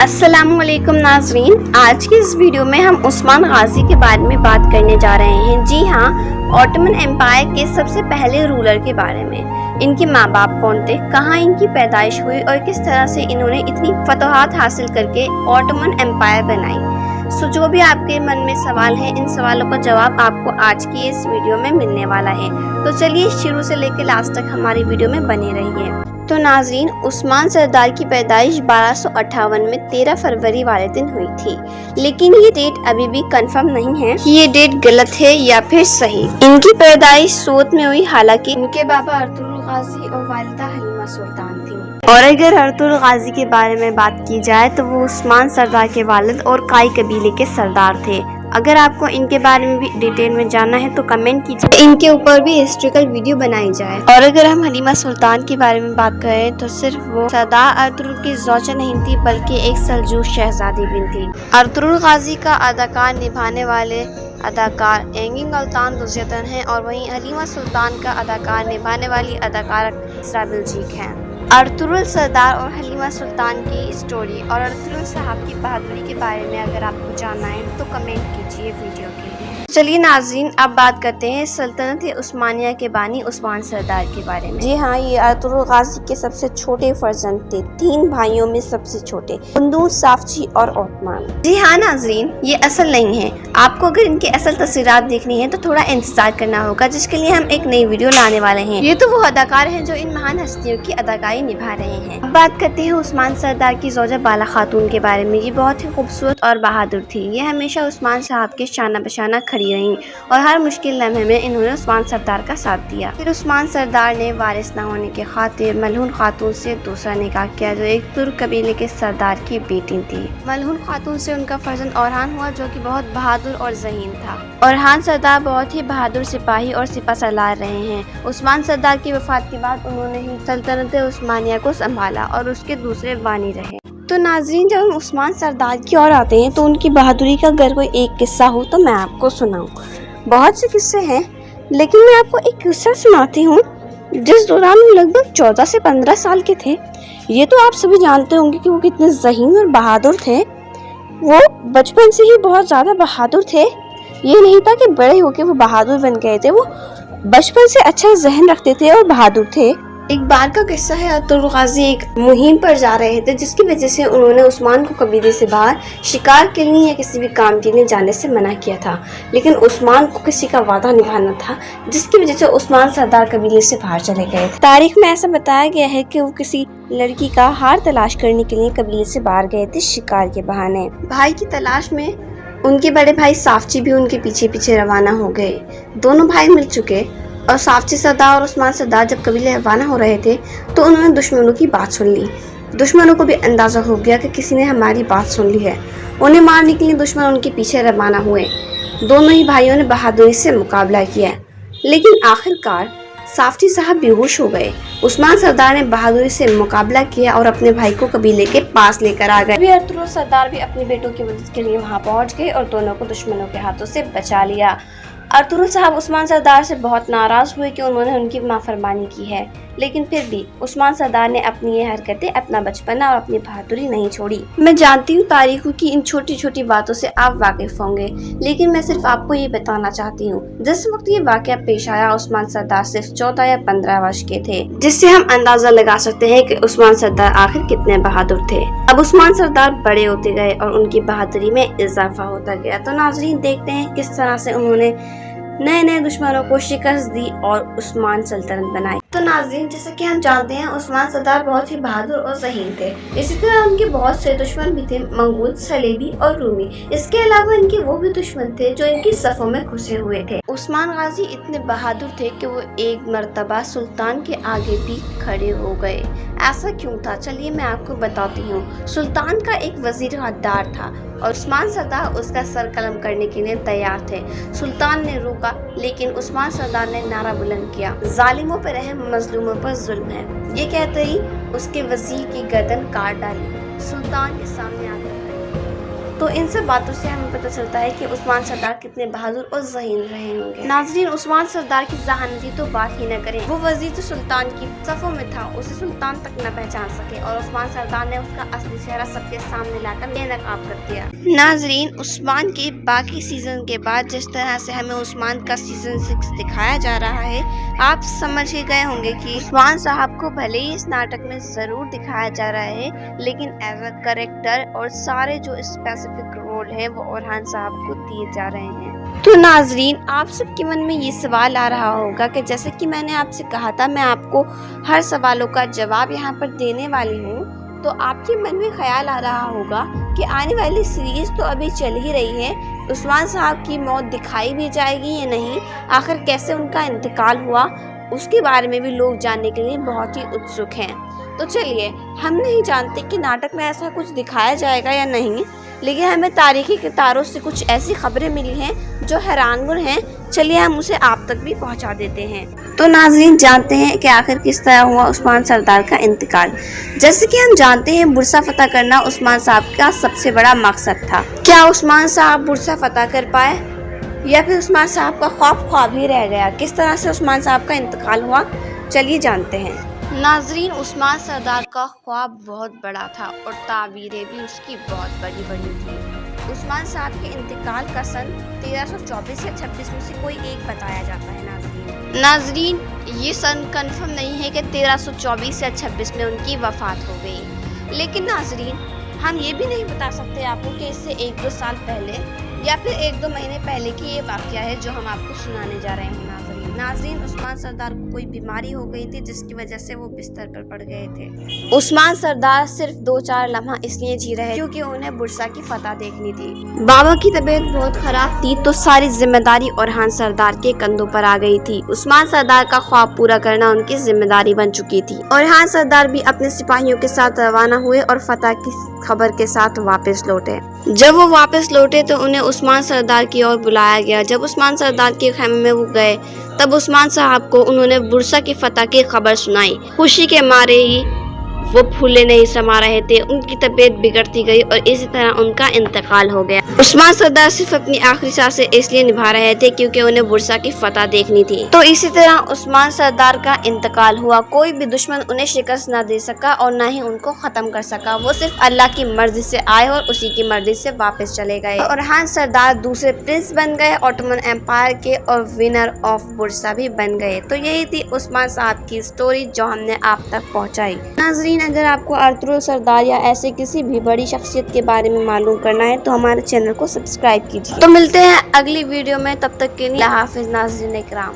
अस्सलाम वालेकुम नाज़रीन, आज की इस वीडियो में हम उस्मान गाजी के बारे में बात करने जा रहे हैं। जी हाँ, ऑटोमन एम्पायर के सबसे पहले रूलर के बारे में। इनके माँ बाप कौन थे, कहाँ इनकी पैदाइश हुई और किस तरह से इन्होंने इतनी फतवाहत हासिल करके ऑटोमन एम्पायर बनाई। जो भी आपके मन में सवाल है, इन सवालों का जवाब आपको आज की इस वीडियो में मिलने वाला है। तो चलिए शुरू से लेकर लास्ट तक हमारी वीडियो में बने रहिए। तो नाज़रीन, उस्मान सरदार की पैदाइश 1258 में 13 फरवरी वाले दिन हुई थी, लेकिन ये डेट अभी भी कंफर्म नहीं है कि ये डेट गलत है या फिर सही। इनकी पैदाइश सूरत में हुई, हालांकि इनके बाबा अर्तुगरुल गाजी और वालिदा हलीमा सुल्तान थी। और अगर अर्तुगरुल गाजी के बारे में बात की जाए तो वो उस्मान सरदार के वालिद और काई कबीले के सरदार थे। अगर आपको इनके बारे में भी डिटेल में जानना है तो कमेंट कीजिए, इनके ऊपर भी हिस्ट्रिकल वीडियो बनाई जाए। और अगर हम हलीमा सुल्तान के बारे में बात करें तो सिर्फ वो सरदार अर्तुगरुल की ज़ौजा नहीं थी, बल्कि एक सल्जूक शहजादी भी थी। अर्तुगरुल गाजी का अदाकार निभाने वाले अदाकार एंगिन अल्तान दुज़यतन हैं, और वहीं हलीमा सुल्तान का अदाकार निभाने वाली अदाकारा इसरा बिल्जीक हैं। अर्तुगरुल सरदार और हलीमा सुल्तान की स्टोरी और अर्तुगरुल साहब की बहादुरी के बारे में अगर आपको जानना है तो कमेंट कीजिए वीडियो के लिए। चलिए नाज़रीन, अब बात करते हैं सल्तनत उस्मानिया के बानी उस्मान सरदार के बारे में। जी हाँ, ये अर्तुगरुल गाजी के सबसे छोटे फर्जंद थे, 3 भाइयों में सबसे छोटे, कुंदूज, साफची और ओस्मान। जी हाँ नाज़रीन, ये असल नहीं है। आपको अगर इनकी असल तस्वीरात देखनी है तो थोड़ा इंतजार करना होगा, जिसके लिए हम एक नई वीडियो लाने वाले हैं। ये तो वो अदाकार हैं जो इन महान हस्तियों की अदाकारी निभा रहे हैं। अब बात करते हैं उस्मान सरदार की ज़ौजा बाला खातून के बारे में। ये बहुत ही खूबसूरत और बहादुर थी। ये हमेशा उस्मान साहब के शाना बशाना खड़ी रहीं और हर मुश्किल लम्हे में इन्होंने उस्मान सरदार का साथ दिया। फिर उस्मान सरदार ने वारिस न होने के खातिर मलहून खातून से दूसरा निकाह किया, जो एक तुर्क कबीले के सरदार की बेटी थी। मलहून खातून से उनका फर्जंद औरहान हुआ, जो कि बहुत बहादुर और ज़हीन था। औरहान सरदार बहुत ही बहादुर सिपाही और सिपा सलार रहे हैं। उस्मान सरदार की वफात के बाद उन्होंने ही सल्तनत उस्मानिया को संभाला और उसके दूसरे बानी रहे। तो नाज़रीन, जब हम उस्मान सरदार की ओर आते हैं तो उनकी बहादुरी का अगर कोई एक किस्सा हो तो मैं आपको सुनाऊं। बहुत से किस्से हैं, लेकिन मैं आपको एक किस्सा सुनाती हूँ जिस दौरान वो लगभग 14 से 15 साल के थे। ये तो आप सभी जानते होंगे कि वो कितने ज़हीन और बहादुर थे। वो बचपन से ही बहुत ज़्यादा बहादुर थे। ये नहीं था कि बड़े होकर वो बहादुर बन गए थे, वो बचपन से अच्छा जहन रखते थे और बहादुर थे। एक बार का किस्सा है, अर्तुगरुल गाजी एक मुहिम पर जा रहे थे, जिसकी वजह से उन्होंने उस्मान को कबीले से बाहर शिकार के लिए या किसी भी काम के लिए जाने से मना किया था। लेकिन उस्मान को किसी का वादा निभाना था, जिसकी वजह से उस्मान सरदार कबीले से बाहर चले गए थे। तारीख में ऐसा बताया गया है कि वो किसी लड़की का हार तलाश करने के लिए कबीले से बाहर गए थे शिकार के बहाने। भाई की तलाश में उनके बड़े भाई साफची भी उनके पीछे पीछे रवाना हो गए। दोनों भाई मिल चुके और साफची सरदार और उस्मान सरदार जब कबीले रवाना हो रहे थे तो उन्होंने दुश्मनों की बात सुन ली। दुश्मनों को भी अंदाजा हो गया कि किसी ने हमारी बात सुन ली है। उन्हें मारने के लिए दुश्मन उनके पीछे रवाना हुए। दोनों ही भाइयों ने बहादुरी से मुकाबला किया, लेकिन आखिरकार साफची साहब बेहोश हो गए। उस्मान सरदार ने बहादुरी से मुकाबला किया और अपने भाई को कबीले के पास लेकर आ गए। अर्तुगरुल सरदार भी अपनी बेटों की मदद के लिए वहां पहुंच गए और दोनों को दुश्मनों के हाथों से बचा लिया। अर्तुगरुल साहब उस्मान सरदार से बहुत नाराज हुए कि उन्होंने उनकी नाफरमानी की है, लेकिन फिर भी उस्मान सरदार ने अपनी ये हरकतें, अपना बचपना और अपनी बहादुरी नहीं छोड़ी। मैं जानती हूँ तारीखों की इन छोटी छोटी बातों से आप वाकिफ होंगे, लेकिन मैं सिर्फ आपको ये बताना चाहती हूँ, जिस वक्त ये वाकया पेश आया उस्मान सरदार सिर्फ 14 या 15 वर्ष के थे, जिससे हम अंदाजा लगा सकते हैं कि उस्मान सरदार आखिर कितने बहादुर थे। अब उस्मान सरदार बड़े होते गए और उनकी बहादुरी में इजाफा होता गया। तो नाज़रीन, देखते हैं किस तरह से उन्होंने नए नए दुश्मनों को शिकस्त दी और उस्मान सल्तनत बनाई। तो नाज़रीन, जैसा कि हम जानते हैं, उस्मान सरदार बहुत ही बहादुर और ज़हीन थे। इसी तरह उनके बहुत से दुश्मन भी थे, मंगोल, सलेबी और रूमी। इसके अलावा इनके वो भी दुश्मन थे जो इनकी सफ़ों में घुसे हुए थे। उस्मान गाजी इतने बहादुर थे कि वो एक मर्तबा सुल्तान के आगे भी खड़े हो गए। ऐसा क्यों था, चलिए मैं आपको बताती हूँ। सुल्तान का एक वजीर गद्दार था और उस्मान सरदार उसका सर कलम करने के लिए तैयार थे। सुल्तान ने रोका, लेकिन उस्मान सरदार ने नारा बुलंद किया, जालिमों पर रहम, मजलूमों पर जुल्म है। ये कहते ही उसके वजीर की गर्दन काट डाली। सुल्तान के सामने आकर तो इन सब बातों से हमें पता चलता है कि उस्मान सरदार कितने बहादुर और ज़हीन रहे होंगे। नाज़रीन, उस्मान सरदार की ज़हानती तो बात ही न करें। वो वज़ीर जो सुल्तान की सफ़ों में था, उसे सुल्तान तक न पहचान सके और उस्मान सरदार ने उसका असली चेहरा सबके सामने लाकर बेनकाब कर दिया। नाज़रीन, उस्मान के बाकी सीजन के बाद जिस तरह से हमें उस्मान का सीजन 6 दिखाया जा रहा है, आप समझ ही गए होंगे कि उस्मान साहब को भले ही इस नाटक में ज़रूर दिखाया जा रहा है, लेकिन एज अ करेक्टर और सारे जो स्पेसिफिक रोल है वो ओरहान साहब को दिए जा रहे हैं। तो नाजरीन, आप सबके मन में ये सवाल आ रहा होगा कि जैसे कि मैंने आपसे कहा था, मैं आपको हर सवालों का जवाब यहाँ पर देने वाली हूँ। तो आपके मन में ख्याल आ रहा होगा कि आने वाली सीरीज़ तो अभी चल ही रही है, उस्मान साहब की मौत दिखाई भी जाएगी या नहीं, आखिर कैसे उनका इंतकाल हुआ, उसके बारे में भी लोग जानने के लिए बहुत ही उत्सुक हैं। तो चलिए, हम नहीं जानते कि नाटक में ऐसा कुछ दिखाया जाएगा या नहीं, लेकिन हमें तारीखी कितारों से कुछ ऐसी खबरें मिली हैं जो हैरानकुन हैं। चलिए हम उसे आप तक भी पहुंचा देते हैं। तो नाज़रीन, जानते हैं कि आखिर किस तरह हुआ उस्मान सरदार का इंतकाल। जैसे कि हम जानते हैं, बुरसा फतह करना उस्मान साहब का सबसे बड़ा मकसद था। क्या उस्मान साहब बुरसा फतह कर पाए या फिर उस्मान साहब का ख्वाब ही रह गया? किस तरह से उस्मान साहब का इंतकाल हुआ, चलिए जानते हैं। नाजरीन, उस्मान सरदार का ख्वाब बहुत बड़ा था और ताबीरें भी उसकी बहुत बड़ी बड़ी थी। उस्मान साहब के इंतकाल का सन 1324 या 26 में से कोई एक बताया जाता है। नाजरीन, ये सन कंफर्म नहीं है कि 1324 या 26 में उनकी वफात हो गई, लेकिन नाजरीन, हम ये भी नहीं बता सकते आपको कि इससे 1-2 साल पहले या फिर 1-2 महीने पहले की ये वाक़या है जो हम आपको सुनाने जा रहे हैं। नाज़रीन, उस्मान सरदार को कोई बीमारी हो गई थी जिसकी वजह से वो बिस्तर पर पड़ गए थे। उस्मान सरदार सिर्फ 2-4 लम्हा इसलिए जी रहे क्योंकि उन्हें बुरसा की फतह देखनी थी। बाबा की तबीयत बहुत खराब थी, तो सारी जिम्मेदारी ओरहान सरदार के कंधों पर आ गई थी। उस्मान सरदार का ख्वाब पूरा करना उनकी जिम्मेदारी बन चुकी थी। ओरहान सरदार भी अपने सिपाहियों के साथ रवाना हुए और फतह की खबर के साथ वापस लौटे। जब वो वापस लौटे तो उन्हें उस्मान सरदार की ओर बुलाया गया। जब उस्मान सरदार के खेमे में वो गए, तब उस्मान साहब को उन्होंने बुरसा की फतह की खबर सुनाई। खुशी के मारे ही वो फूले नहीं समा रहे थे, उनकी तबीयत बिगड़ती गई और इसी तरह उनका इंतकाल हो गया। उस्मान सरदार सिर्फ अपनी आखिरी सांसें इसलिए निभा रहे थे क्योंकि उन्हें बुरसा की फतह देखनी थी। तो इसी तरह उस्मान सरदार का इंतकाल हुआ। कोई भी दुश्मन उन्हें शिकस्त न दे सका और न ही उनको खत्म कर सका। वो सिर्फ अल्लाह की मर्जी से आए और उसी की मर्जी से वापस चले गए। ओरहान सरदार दूसरे प्रिंस बन गए ऑटोमन एम्पायर के और विनर ऑफ बुरसा भी बन गए। तो यही थी उस्मान साहब की स्टोरी जो हमने आप तक पहुँचाई। नाज़रीन, अगर आपको अरतुगरुल सरदार या ऐसे किसी भी बड़ी शख्सियत के बारे में मालूम करना है तो हमारे चैनल को सब्सक्राइब कीजिए। तो मिलते हैं अगली वीडियो में, तब तक के लिए हाफिज नाज़रीन इकराम।